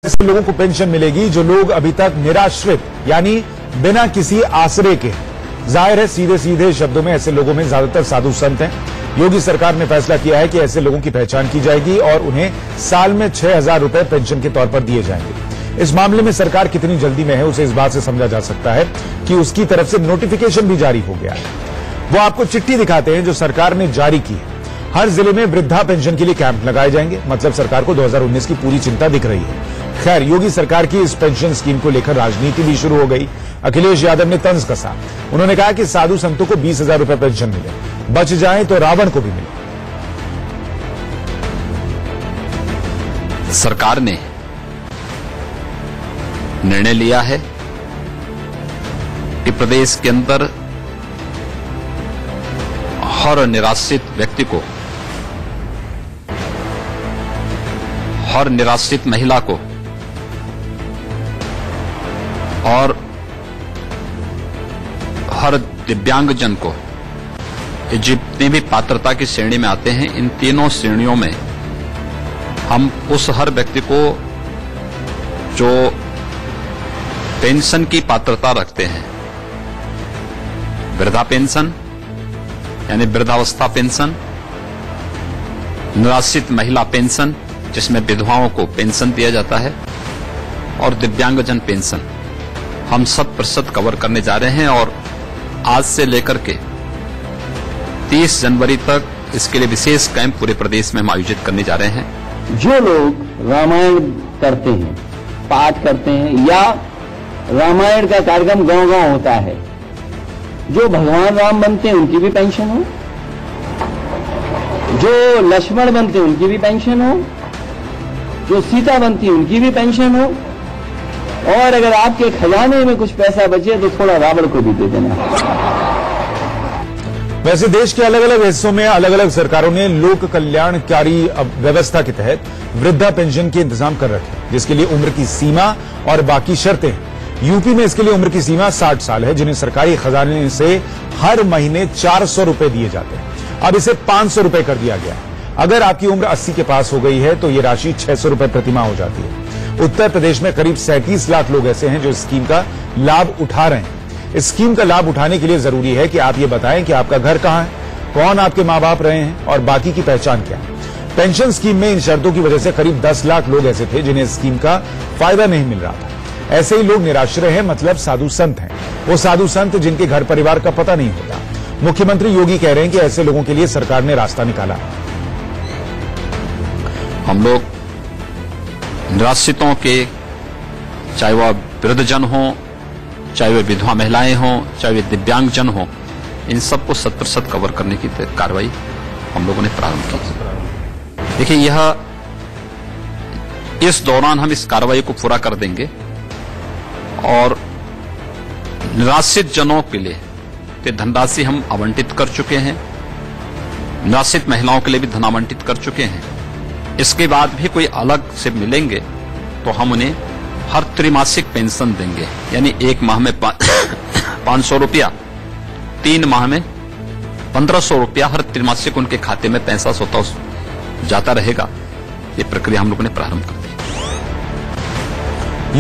ऐसे लोगों को पेंशन मिलेगी जो लोग अभी तक निराश्रित यानी बिना किसी आश्रय के। जाहिर है सीधे सीधे शब्दों में ऐसे लोगों में ज्यादातर साधु संत हैं। योगी सरकार ने फैसला किया है कि ऐसे लोगों की पहचान की जाएगी और उन्हें साल में 6,000 रुपए पेंशन के तौर पर दिए जाएंगे। इस मामले में सरकार कितनी जल्दी में है उसे इस बात से समझा जा सकता है कि उसकी तरफ से नोटिफिकेशन भी जारी हो गया है। वो आपको चिट्ठी दिखाते हैं जो सरकार ने जारी की है। हर जिले में वृद्धा पेंशन के लिए कैंप लगाए जाएंगे। मतलब सरकार को 2019 की पूरी चिंता दिख रही है। खैर, योगी सरकार की इस पेंशन स्कीम को लेकर राजनीति भी शुरू हो गई। अखिलेश यादव ने तंज कसा। उन्होंने कहा कि साधु संतों को 20,000 रुपए पेंशन मिले, बच जाए तो रावण को भी मिले। सरकार ने निर्णय लिया है कि प्रदेश के अंदर हर निराश्रित व्यक्ति को, हर निराश्रित महिला को और हर दिव्यांगजन को, जितने भी पात्रता की श्रेणी में आते हैं, इन तीनों श्रेणियों में हम उस हर व्यक्ति को जो पेंशन की पात्रता रखते हैं, वृद्धा पेंशन यानी वृद्धावस्था पेंशन, निराश्रित महिला पेंशन जिसमें विधवाओं को पेंशन दिया जाता है, और दिव्यांगजन पेंशन हम 100% कवर करने जा रहे हैं। और आज से लेकर के 30 जनवरी तक इसके लिए विशेष कैंप पूरे प्रदेश में हम आयोजित करने जा रहे हैं। जो लोग रामायण करते हैं, पाठ करते हैं, या रामायण का कार्यक्रम गांव-गांव होता है, जो भगवान राम बनते हैं उनकी भी पेंशन हो, जो लक्ष्मण बनते हैं उनकी भी पेंशन हो, जो सीता बनती है उनकी भी पेंशन हो, और अगर आपके खजाने में कुछ पैसा बचे तो थोड़ा रावण को भी दे देना। वैसे देश के अलग अलग हिस्सों में अलग अलग सरकारों ने लोक कल्याणकारी व्यवस्था के तहत वृद्धा पेंशन के इंतजाम कर रखे, जिसके लिए उम्र की सीमा और बाकी शर्तें हैं। यूपी में इसके लिए उम्र की सीमा 60 साल है, जिन्हें सरकारी खजाने से हर महीने 400 रुपए दिए जाते हैं। अब इसे 500 रुपए कर दिया गया है। अगर आपकी उम्र 80 के पास हो गई है तो यह राशि 600 रुपए प्रतिमाह हो जाती है। उत्तर प्रदेश में करीब 37 लाख लोग ऐसे हैं जो इस स्कीम का लाभ उठा रहे हैं। इस स्कीम का लाभ उठाने के लिए जरूरी है कि आप ये बताएं कि आपका घर कहां है, कौन आपके मां बाप रहे हैं और बाकी की पहचान क्या है। पेंशन स्कीम में इन शर्तों की वजह से करीब 10 लाख लोग ऐसे थे जिन्हें इस स्कीम का फायदा नहीं मिल रहा था। ऐसे ही लोग निराश्रय हैं, मतलब साधु संत हैं। वो साधु संत जिनके घर परिवार का पता नहीं होता। मुख्यमंत्री योगी कह रहे हैं कि ऐसे लोगों के लिए सरकार ने रास्ता निकाला। हम लोग निराश्रितों के, चाहे वह वृद्धजन हो, चाहे वे विधवा महिलाएं हों, चाहे वे दिव्यांगजन हों, इन सबको 100% कवर करने की कार्रवाई हम लोगों ने प्रारंभ की। देखिए, यह इस दौरान हम इस कार्रवाई को पूरा कर देंगे और निराश्रित जनों के लिए धनराशि हम आवंटित कर चुके हैं। निराश्रित महिलाओं के लिए भी धन आवंटित कर चुके हैं। इसके बाद भी कोई अलग से मिलेंगे तो हम उन्हें हर त्रिमासिक पेंशन देंगे, यानी एक माह में 500 रुपया, 3 माह में 1500 रुपया हर त्रिमासिक उनके खाते में पैसा स्वतः जाता रहेगा। ये प्रक्रिया हम लोगों ने प्रारंभ कर दी।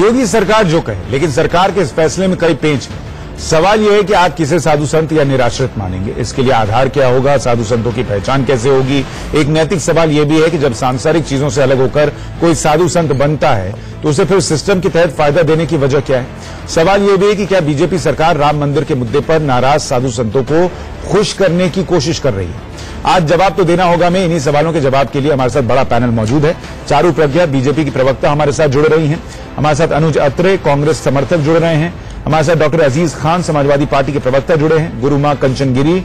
योगी सरकार जो कहे, लेकिन सरकार के इस फैसले में कई पेंच हैं। सवाल यह है कि आप किसे साधु संत या निराश्रित मानेंगे, इसके लिए आधार क्या होगा, साधु संतों की पहचान कैसे होगी। एक नैतिक सवाल यह भी है कि जब सांसारिक चीजों से अलग होकर कोई साधु संत बनता है तो उसे फिर सिस्टम के तहत फायदा देने की वजह क्या है। सवाल यह भी है कि क्या बीजेपी सरकार राम मंदिर के मुद्दे पर नाराज साधु संतों को खुश करने की कोशिश कर रही है। आज जवाब तो देना होगा। मैं इन्हीं सवालों के जवाब के लिए हमारे साथ बड़ा पैनल मौजूद है। चारू प्रज्ञा बीजेपी की प्रवक्ता हमारे साथ जुड़ रही हैं। हमारे साथ अनुज अत्रे कांग्रेस समर्थक जुड़ रहे हैं। हमारे साथ डॉक्टर अजीज खान समाजवादी पार्टी के प्रवक्ता जुड़े हैं। गुरुमा कंचन गिरी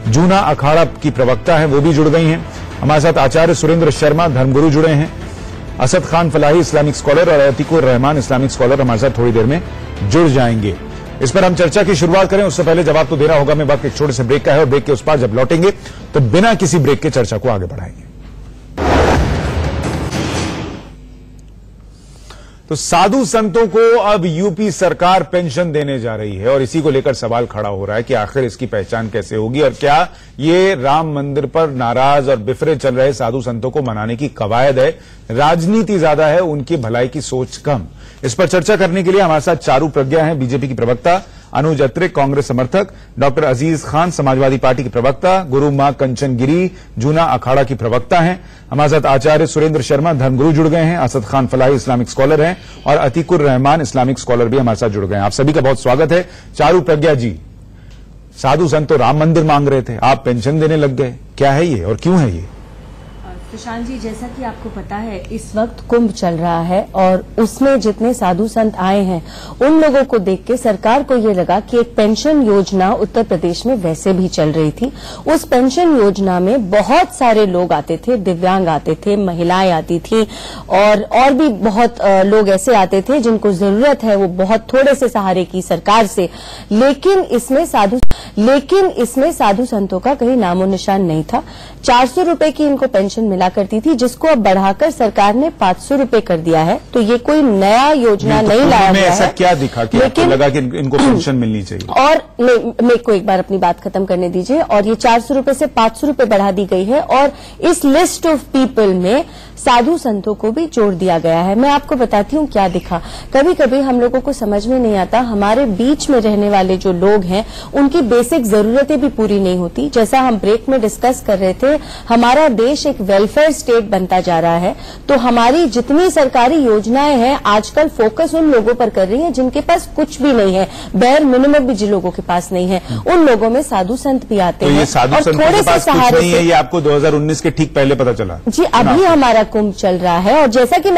जूना अखाड़ा की प्रवक्ता है, वो भी जुड़ गई हैं। हमारे साथ आचार्य सुरेंद्र शर्मा धर्मगुरु जुड़े हैं। असद खान फलाही इस्लामिक स्कॉलर और अतीकुर रहमान इस्लामिक स्कॉलर हमारे साथ थोड़ी देर में जुड़ जाएंगे। इस पर हम चर्चा की शुरुआत करें उससे पहले जवाब तो देना होगा। मैं वक्त एक छोटे से ब्रेक का है और ब्रेक के उस पार जब लौटेंगे तो बिना किसी ब्रेक के चर्चा को आगे बढ़ाएंगे। तो साधु संतों को अब यूपी सरकार पेंशन देने जा रही है और इसी को लेकर सवाल खड़ा हो रहा है कि आखिर इसकी पहचान कैसे होगी और क्या ये राम मंदिर पर नाराज और बिफरे चल रहे साधु संतों को मनाने की कवायद है, राजनीति ज्यादा है, उनकी भलाई की सोच कम। इस पर चर्चा करने के लिए हमारे साथ चारू प्रज्ञा हैं, बीजेपी की प्रवक्ता, अनुज अत्रे कांग्रेस समर्थक, डॉक्टर अजीज खान समाजवादी पार्टी के प्रवक्ता, गुरु मां कंचन गिरी जूना अखाड़ा की प्रवक्ता हैं। हमारे साथ आचार्य सुरेंद्र शर्मा धर्मगुरु जुड़ गए हैं, असद खान फलाही इस्लामिक स्कॉलर हैं और अतीकुर रहमान इस्लामिक स्कॉलर भी हमारे साथ जुड़ गए हैं। आप सभी का बहुत स्वागत है। चारू प्रज्ञा जी, साधु संत तो राम मंदिर मांग रहे थे, आप पेंशन देने लग गए, क्या है ये और क्यों है ये? सुशांत जी, जैसा कि आपको पता है इस वक्त कुंभ चल रहा है और उसमें जितने साधु संत आए हैं उन लोगों को देख के सरकार को ये लगा कि एक पेंशन योजना उत्तर प्रदेश में वैसे भी चल रही थी। उस पेंशन योजना में बहुत सारे लोग आते थे, दिव्यांग आते थे, महिलाएं आती थी और भी बहुत लोग ऐसे आते थे जिनको जरूरत है वो बहुत थोड़े से सहारे की सरकार से। लेकिन इसमें साधु संतों का कहीं नामो निशान नहीं था। 400 रुपए की इनको पेंशन मिला करती थी, जिसको अब बढ़ाकर सरकार ने 500 रुपए कर दिया है। तो ये कोई नया योजना नहीं लाया गया है। ऐसा क्या दिखा कि आपको लगा कि इनको पेंशन मिलनी चाहिए? और मेरे को एक बार अपनी बात खत्म करने दीजिए। और ये 400 रुपए से 500 रुपए बढ़ा दी गई है और इस लिस्ट ऑफ पीपल में साधु संतों को भी जोड़ दिया गया है। मैं आपको बताती हूँ क्या दिखा। कभी कभी हम लोगों को समझ में नहीं आता, हमारे बीच में रहने वाले जो लोग हैं उनकी बेसिक जरूरतें भी पूरी नहीं होती। जैसा हम ब्रेक में डिस्कस कर रहे थे, हमारा देश एक वेलफेयर स्टेट बनता जा रहा है, तो हमारी जितनी सरकारी योजनाएं हैं आजकल फोकस उन लोगों पर कर रही हैं जिनके पास कुछ भी नहीं है, बेयर मिनिमम भी जिन लोगों के पास नहीं है, उन लोगों में साधु संत भी आते हैं। और थोड़े से सहारे से ये आपको 2019 के ठीक पहले पता चला? जी, अभी हमारा कुंभ चल रहा है और जैसा कि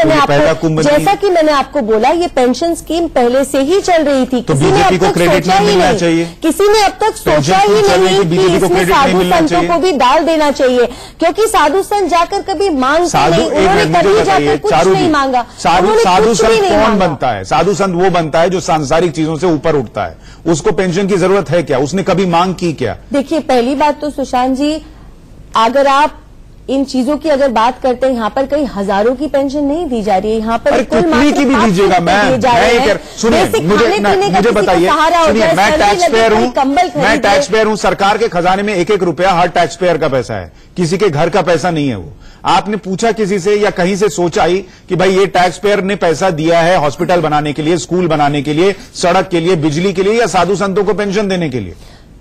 मैंने आपको बोला, ये पेंशन स्कीम पहले से ही चल रही थी। तो बीजेपी को क्रेडिट नहीं मिलना चाहिए? किसी ने अब तक सोचा ही नहीं कि इसमें साधु संतों को भी डाल देना चाहिए, क्योंकि साधु संत जाकर कभी मांगते नहीं, उन्होंने कभी जाकर कुछ नहीं मांगा। साधु संत कौन बनता है? साधु संत वो बनता है जो सांसारिक चीजों से ऊपर उठता है। उसको पेंशन की जरूरत है क्या? उसने कभी मांग की क्या? देखिए, पहली बात तो सुशांत जी, अगर आप इन चीजों की अगर बात करते हैं, यहाँ पर कई हजारों की पेंशन नहीं दी जा रही है, यहाँ पर कितनी की भी दीजिएगा। सुनिए, मुझे बताइए, मैं टैक्स पेयर हूँ, सरकार के खजाने में एक एक रुपया हर टैक्स पेयर का पैसा है, किसी के घर का पैसा नहीं है। वो आपने पूछा किसी से या कहीं से सोचा ही कि भाई ये टैक्स पेयर ने पैसा दिया है हॉस्पिटल बनाने के लिए, स्कूल बनाने के लिए, सड़क के लिए, बिजली के लिए, या साधु संतों को पेंशन देने के लिए?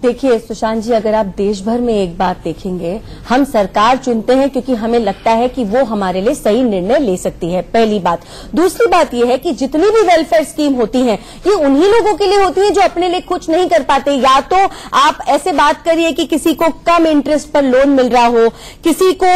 देखिए सुशांत जी, अगर आप देश भर में एक बात देखेंगे, हम सरकार चुनते हैं क्योंकि हमें लगता है कि वो हमारे लिए सही निर्णय ले सकती है, पहली बात। दूसरी बात यह है कि जितनी भी वेलफेयर स्कीम होती हैं, ये उन्हीं लोगों के लिए होती है जो अपने लिए कुछ नहीं कर पाते। या तो आप ऐसे बात करिए कि किसी को कम इंटरेस्ट पर लोन मिल रहा हो, किसी को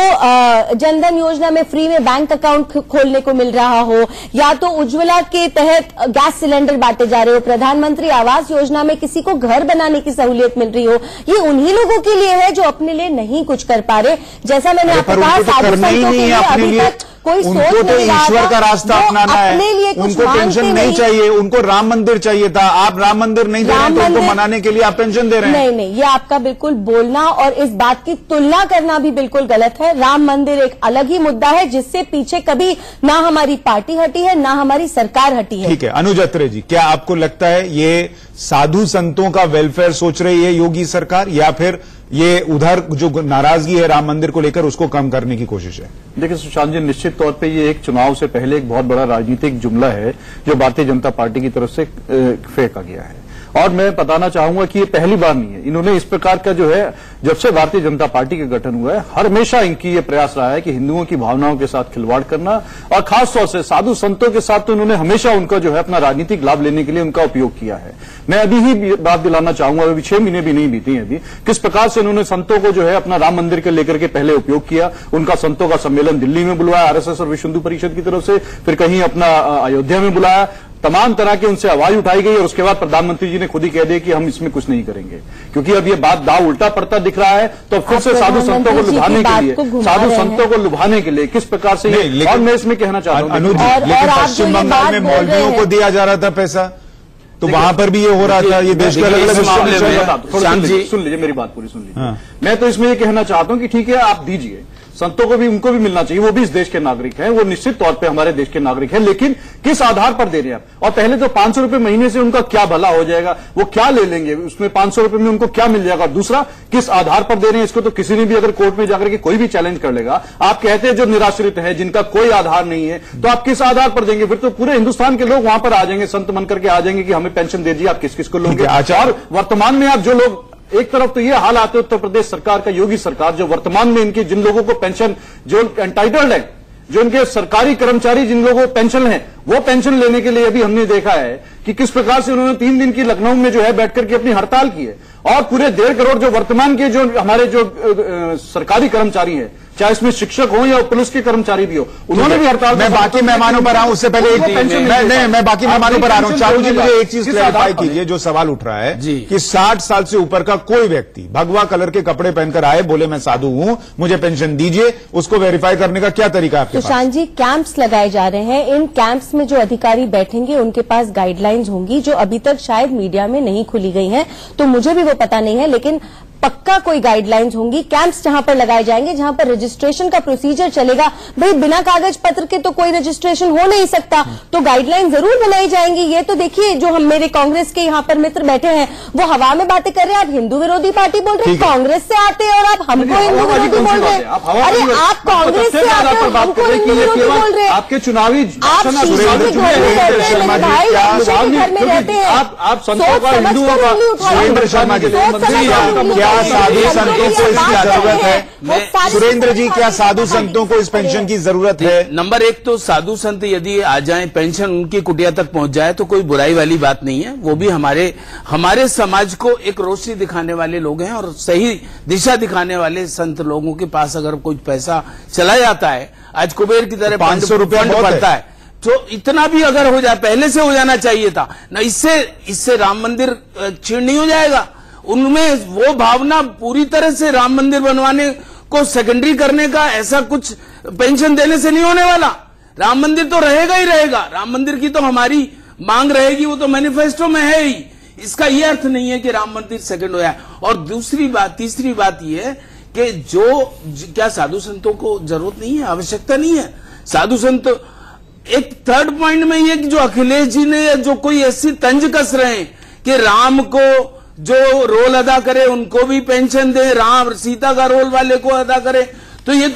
जनधन योजना में फ्री में बैंक अकाउंट खोलने को मिल रहा हो, या तो उज्ज्वला के तहत गैस सिलेंडर बांटे जा रहे हो, प्रधानमंत्री आवास योजना में किसी को घर बनाने की सहूलियत मिल रही हो। ये उन्हीं लोगों के लिए है जो अपने लिए नहीं कुछ कर पा रहे। जैसा मैंने आपको कहा, साधु संतों के लिए अभी तक कोई सोच नहीं रहा, ईश्वर का रास्ता अपनाना है, उनको पेंशन नहीं चाहिए, उनको राम मंदिर चाहिए था। आप राम मंदिर नहीं दे रहे हैं तो उनको मनाने के लिए आप पेंशन दे रहे हैं? नहीं, ये आपका बिल्कुल बोलना और इस बात की तुलना करना भी बिल्कुल गलत है। राम मंदिर एक अलग ही मुद्दा है जिससे पीछे कभी ना हमारी पार्टी हटी है ना हमारी सरकार हटी है। ठीक है, अनुज अत्रे जी, क्या आपको लगता है ये साधु संतों का वेलफेयर सोच रही है योगी सरकार, या फिर ये उधर जो नाराजगी है राम मंदिर को लेकर उसको कम करने की कोशिश है? देखिए सुशांत जी, निश्चित तौर पे ये एक चुनाव से पहले एक बहुत बड़ा राजनीतिक जुमला है जो भारतीय जनता पार्टी की तरफ से फेंका गया है। और मैं बताना चाहूंगा कि ये पहली बार नहीं है, इन्होंने इस प्रकार का जो है, जब से भारतीय जनता पार्टी का गठन हुआ है, हमेशा इनकी ये प्रयास रहा है कि हिंदुओं की भावनाओं के साथ खिलवाड़ करना, और खासतौर से साधु संतों के साथ तो उन्होंने हमेशा उनका जो है अपना राजनीतिक लाभ लेने के लिए उनका उपयोग किया है। मैं अभी ही बात दिलाना चाहूंगा, अभी 6 महीने भी नहीं बीती अभी, किस प्रकार से उन्होंने संतों को जो है अपना राम मंदिर के लेकर के पहले उपयोग किया। उनका संतों का सम्मेलन दिल्ली में बुलवाया आरएसएस और विश्व हिंदू परिषद की तरफ से, फिर कहीं अपना अयोध्या में बुलाया, तमाम तरह की उनसे आवाज उठाई गई और उसके बाद प्रधानमंत्री जी ने खुद ही कह दिया कि हम इसमें कुछ नहीं करेंगे, क्योंकि अब ये बात दाव उल्टा पड़ता दिख रहा है। तो फिर से साधु संतों को लुभाने के लिए किस प्रकार से, और मैं इसमें कहना चाहता हूं, लेकिन पश्चिम बंगाल में मौलवियों को दिया जा रहा था पैसा, तो वहां पर भी ये हो रहा था। ये देश के अलग अलग, सुन लीजिए मेरी बात पूरी सुन लीजिए। मैं तो इसमें ये कहना चाहता हूं कि ठीक है आप दीजिए, संतों को भी, उनको भी मिलना चाहिए, वो भी इस देश के नागरिक हैं, वो निश्चित तौर पे हमारे देश के नागरिक हैं, लेकिन किस आधार पर दे रहे हैं आप? और पहले तो 500 रुपए महीने से उनका क्या भला हो जाएगा, वो क्या ले लेंगे उसमें, 500 रुपए में उनको क्या मिल जाएगा? दूसरा, किस आधार पर दे रहे हैं, इसको तो किसी ने भी अगर कोर्ट में जाकर के कोई भी चैलेंज कर लेगा। आप कहते हैं जो निराश्रित है, जिनका कोई आधार नहीं है, तो आप किस आधार पर देंगे? फिर तो पूरे हिंदुस्तान के लोग वहां पर आ जाएंगे, संत मन करके आ जाएंगे कि हमें पेंशन दे दीजिए, आप किस किस को लोगे? और वर्तमान में आप जो लोग, एक तरफ तो ये हाल आते उत्तर प्रदेश सरकार का, योगी सरकार, जो वर्तमान में इनकी जिन लोगों को पेंशन जो एंटाइटल्ड है, जो इनके सरकारी कर्मचारी जिन लोगों को पेंशन है, वो पेंशन लेने के लिए अभी हमने देखा है कि किस प्रकार से उन्होंने 3 दिन की लखनऊ में जो है बैठकर के अपनी हड़ताल की है। और पूरे 1.5 करोड़ जो वर्तमान के जो हमारे जो सरकारी कर्मचारी हैं, चाहे इसमें शिक्षक हो या पुलिस के कर्मचारी भी हो, उन्होंने भी हड़ताल। मैं बाकी मेहमानों पर आऊं उससे पहले मैं बाकी मेहमानों पर आ रहा हूं। चारू जी, मुझे एक चीज क्लैरिफाई कीजिए, जो सवाल उठ रहा है कि 60 साल से ऊपर का कोई व्यक्ति भगवा कलर के कपड़े पहनकर आए, बोले मैं साधु हूं, मुझे पेंशन दीजिए, उसको वेरीफाई करने का क्या तरीका है आपके पास? सुशांत जी, कैंप्स लगाए जा रहे हैं, इन कैंप्स में जो अधिकारी बैठेंगे उनके पास गाइडलाइंस होंगी जो अभी तक शायद मीडिया में नहीं खुली गई हैं, तो मुझे भी वो पता नहीं है, लेकिन पक्का कोई गाइडलाइंस होंगी। कैंप्स जहां पर लगाए जाएंगे, जहां पर रजिस्ट्रेशन का प्रोसीजर चलेगा। भाई बिना कागज पत्र के तो कोई रजिस्ट्रेशन हो नहीं सकता, तो गाइडलाइन जरूर बनाई जाएंगी। ये तो देखिए, जो हम मेरे कांग्रेस के यहाँ पर मित्र बैठे हैं वो हवा में बातें कर रहे हैं। आप हिंदू विरोधी पार्टी बोल रहे हैं, कांग्रेस से आते हैं और आप हमको हिंदू विरोधी बोल रहे हैं। अरे आप कांग्रेस से आते हैं, हमको हिंदू विरोधी बोल रहे हैं। आपके चुनावी आप सुरेंद्र शर्मा जी, क्या साधु संतों को इसकी जरूरत है? सुरेंद्र जी, क्या साधु संतों को इस पेंशन की जरूरत है? नंबर 1 तो साधु संत यदि आ जाएं, पेंशन उनकी कुटिया तक पहुंच जाए तो कोई बुराई वाली बात नहीं है। वो भी हमारे समाज को एक रोशनी दिखाने वाले लोग हैं और सही दिशा दिखाने वाले संत लोगों के पास अगर कोई पैसा चला जाता है, आज कुबेर की तरह 500 रुपया पड़ता है, तो इतना भी अगर हो जाए, पहले से हो जाना चाहिए था ना। इससे राम मंदिर क्षीण नहीं हो जाएगा। उनमें वो भावना पूरी तरह से राम मंदिर बनवाने को सेकेंडरी करने का ऐसा कुछ पेंशन देने से नहीं होने वाला। राम मंदिर तो रहेगा ही रहेगा, राम मंदिर की तो हमारी मांग रहेगी, वो तो मैनिफेस्टो में है ही। इसका ये अर्थ नहीं है कि राम मंदिर सेकंड हो जाए। और तीसरी बात ये है कि क्या साधु संतों को जरूरत नहीं है, आवश्यकता नहीं है? साधु संत, एक थर्ड पॉइंट में ये कि जो अखिलेश जी ने जो कोई ऐसी तंज कस रहे हैं कि राम को जो रोल अदा करे उनको भी पेंशन दे, राम सीता का रोल वाले को अदा करे, तो ये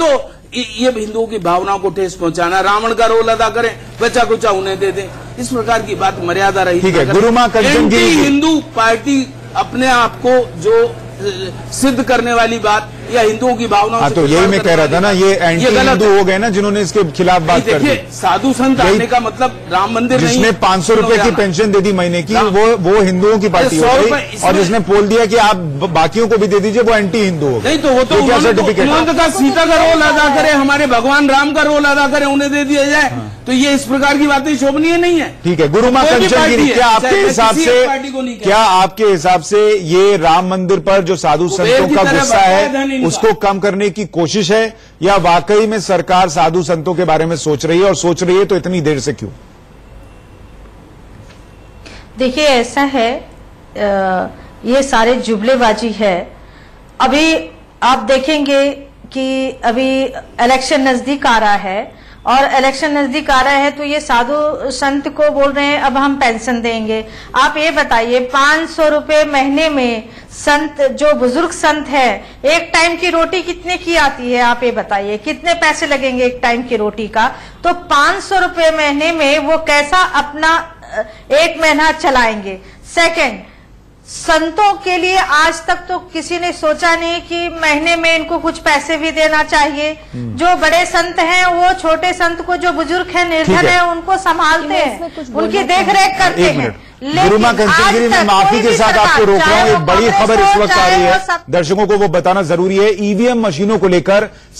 हिंदुओं की भावनाओं को ठेस पहुंचाना। रावण का रोल अदा करें, बचा कुचा उन्हें दे दें, इस प्रकार की बात मर्यादा रही। ठीक है, गुरुमा कंचन गिरी, हिंदू पार्टी अपने आप को जो सिद्ध करने वाली बात या हिंदुओं की भावनाओं, तो यही मैं कह रहा था ना, ये एंटी हिंदू हो गए ना जिन्होंने इसके खिलाफ बात कर दी। साधु संत आने का मतलब राम मंदिर नहीं, जिसने 500 रुपए की पेंशन दे दी महीने की, वो हिंदुओं की पार्टी हो गई, और जिसने बोल दिया कि आप बाकियों को भी दे दीजिए, वो एंटी हिंदू हो गए। नहीं तो वो तो क्या सर्टिफिकेट? सीता का रोल अदा करे, हमारे भगवान राम का रोल अदा करे, उन्हें दे दिया जाए, तो ये इस प्रकार की बातें शोभनीय नहीं है। ठीक है, गुरुमा कंचन गिरी, क्या आपके हिसाब से ये राम मंदिर पर जो साधु संतों का गुस्सा है उसको कम करने की कोशिश है, या वाकई में सरकार साधु संतों के बारे में सोच रही है, और सोच रही है तो इतनी देर से क्यों? देखिए, ऐसा है, ये सारे जुमलेबाजी है। अभी आप देखेंगे कि अभी इलेक्शन नजदीक आ रहा है, और इलेक्शन नजदीक आ रहा है तो ये साधु संत को बोल रहे हैं अब हम पेंशन देंगे। आप ये बताइए, 500 रुपए महीने में संत, जो बुजुर्ग संत है, एक टाइम की रोटी कितने की आती है? आप ये बताइए, कितने पैसे लगेंगे एक टाइम की रोटी का? तो 500 रुपए महीने में वो कैसा अपना एक महीना चलाएंगे? सेकंड, संतों के लिए आज तक तो किसी ने सोचा नहीं कि महीने में इनको कुछ पैसे भी देना चाहिए। जो बड़े संत हैं वो छोटे संत को, जो बुजुर्ग है, निर्धन है, उनको संभालते हैं, उनकी देखरेख करते हैं। गुरुमा कंचन गिरी, मैं माफी के साथ आपको रोक रहा हूं, एक बड़ी खबर इस वक्त आ रही है, दर्शकों को वो बताना जरूरी है। ईवीएम मशीनों को लेकर